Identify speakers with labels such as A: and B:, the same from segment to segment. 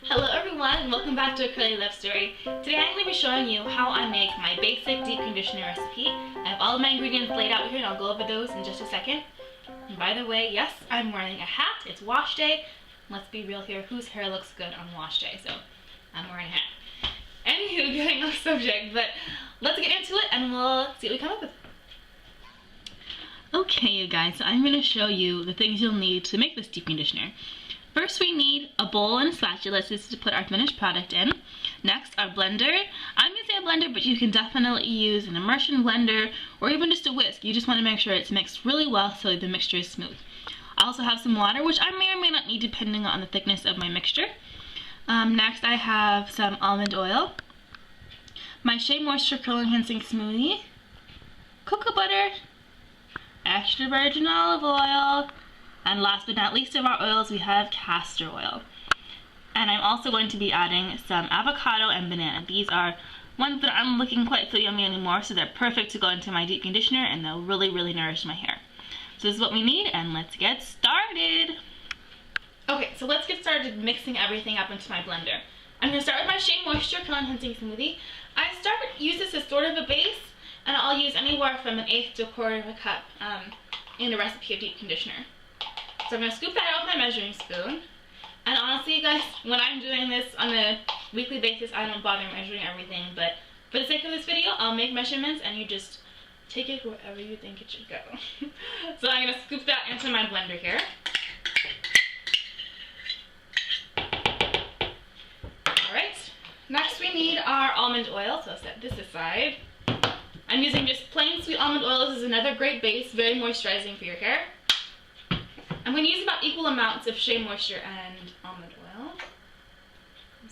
A: Hello everyone and welcome back to aCurlyLoveStory. Today I'm going to be showing you how I make my basic deep conditioner recipe. I have all of my ingredients laid out here and I'll go over those in just a second. And by the way, yes, I'm wearing a hat. It's wash day. Let's be real here, whose hair looks good on wash day? So I'm wearing a hat. Anywho, getting off subject, but let's get into it and we'll see what we come up with. Okay you guys, so I'm going to show you the things you'll need to make this deep conditioner. First we need a bowl and a spatula. This is to put our finished product in. Next, our blender. I'm using a blender, but you can definitely use an immersion blender or even just a whisk. You just want to make sure it's mixed really well so the mixture is smooth. I also have some water, which I may or may not need depending on the thickness of my mixture. Next, I have some almond oil, my Shea Moisture Curl Enhancing Smoothie, cocoa butter, extra virgin olive oil, and last but not least of our oils, we have castor oil. And I'm also going to be adding some avocado and banana. These are ones that aren't looking quite so yummy anymore, so they're perfect to go into my deep conditioner and they'll really, really nourish my hair. So this is what we need, and let's get started. Okay, so let's get started mixing everything up into my blender. I'm going to start with my Shea Moisture Curl Enhancing Smoothie. Use this as sort of a base, and I'll use anywhere from 1/8 to 1/4 of a cup in a recipe of deep conditioner. So I'm going to scoop that out with my measuring spoon. And honestly, you guys, when I'm doing this on a weekly basis, I don't bother measuring everything. But for the sake of this video, I'll make measurements and you just take it wherever you think it should go. So I'm going to scoop that into my blender here. Alright, next we need our almond oil. So I'll set this aside. I'm using just plain sweet almond oil. This is another great base, very moisturizing for your hair. I'm going to use about equal amounts of Shea Moisture and almond oil.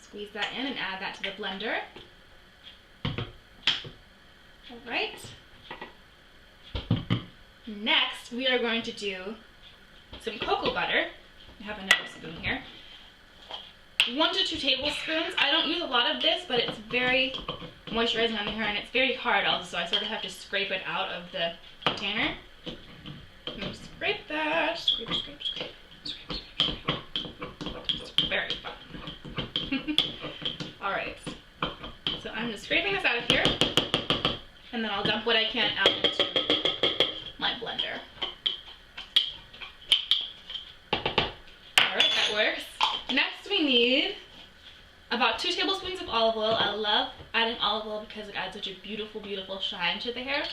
A: Squeeze that in and add that to the blender. Alright. Next, we are going to do some cocoa butter. I have another spoon here. 1 to 2 tablespoons. I don't use a lot of this, but it's very moisturizing on the hair and it's very hard also, so I sort of have to scrape it out of the container. Scrape that. Scrape, scrape, scrape. Scrape, scrape, scrape. It's very fun. Alright. So I'm just scraping this out of here. And then I'll dump what I can out into my blender. Alright, that works. Next we need about 2 tablespoons of olive oil. I love adding olive oil because it adds such a beautiful, beautiful shine to the hair.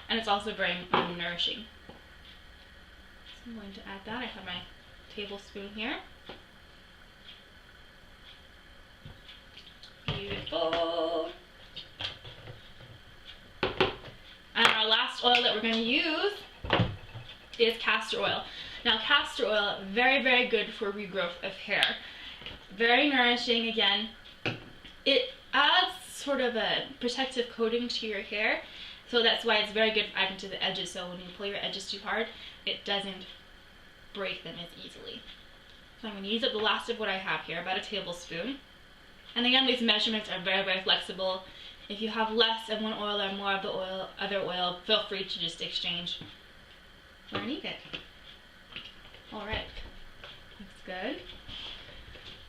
A: And it's also very nourishing. I'm going to add that. I have my tablespoon here. Beautiful. And our last oil that we're going to use is castor oil. Now castor oil, very, very good for regrowth of hair. Very nourishing again. It adds sort of a protective coating to your hair. So that's why it's very good for adding to the edges. So when you pull your edges too hard, it doesn't break them as easily. So I'm going to use up the last of what I have here, about a tablespoon. And again, these measurements are very, very flexible. If you have less of one oil or more of the other oil, feel free to just exchange where you need it. Alright, looks good.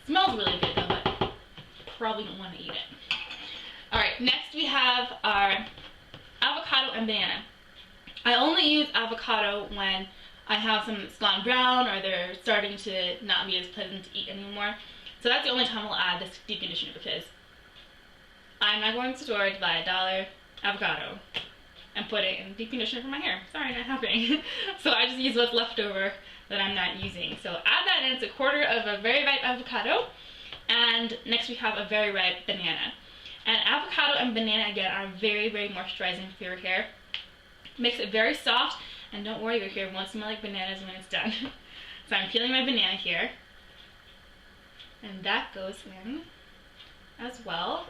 A: Smells really good though, but probably don't want to eat it. Alright, next we have our avocado and banana. I only use avocado when I have some that's gone brown or they're starting to not be as pleasant to eat anymore. So that's the only time I'll add this deep conditioner because I'm not going to the store to buy $1 avocado and put it in deep conditioner for my hair. Sorry, not happening. So I just use what's left over that I'm not using. So add that in. It's 1/4 of a very ripe avocado. And next we have a very ripe banana. And avocado and banana again are very, very moisturizing for your hair. Makes it very soft, and don't worry, your hair won't smell like bananas when it's done. So I'm peeling my banana here. And that goes in as well.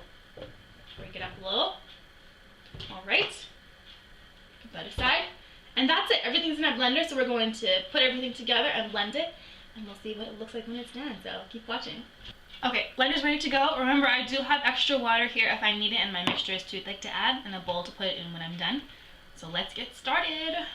A: Break it up a little. Alright. Put that aside. And that's it. Everything's in our blender, so we're going to put everything together and blend it. And we'll see what it looks like when it's done. So keep watching. Okay, blender's ready to go. Remember, I do have extra water here if I need it and my mixture is too thick to add, and a bowl to put it in when I'm done. So let's get started.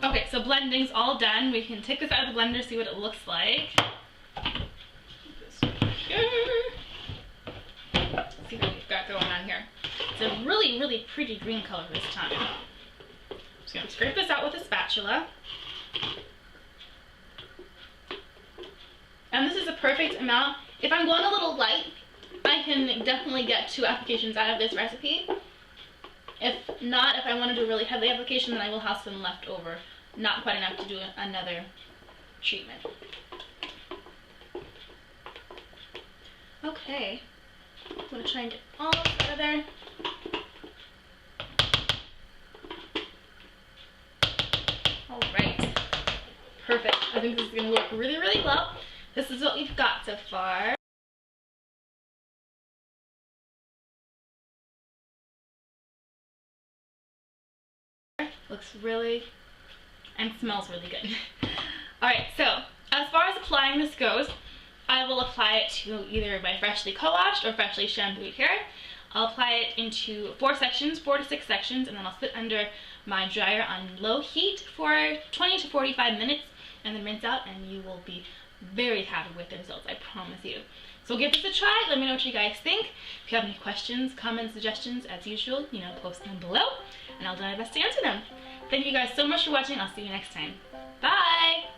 A: Okay, so blending's all done. We can take this out of the blender, see what it looks like. This over here. Let's see what we've got going on here. It's a really, really pretty green color this time. Just gonna scrape this out with a spatula. And this is a perfect amount. If I'm going a little light, I can definitely get 2 applications out of this recipe. If not, if I want to do a really heavy application, then I will have some left over. Not quite enough to do another treatment. Okay, I'm going to try and get all this out of there. Alright, perfect. I think this is going to work really, really well. This is what we've got so far. Looks really and smells really good. Alright, so as far as applying this goes, I will apply it to either my freshly co-washed or freshly shampooed hair. I'll apply it into 4 sections, 4 to 6 sections, and then I'll sit under my dryer on low heat for 20 to 45 minutes and then rinse out, and you will be very happy with the results, I promise you. So give this a try. Let me know what you guys think. If you have any questions, comments, suggestions, as usual, post them below, and I'll do my best to answer them. Thank you guys so much for watching. I'll see you next time. Bye!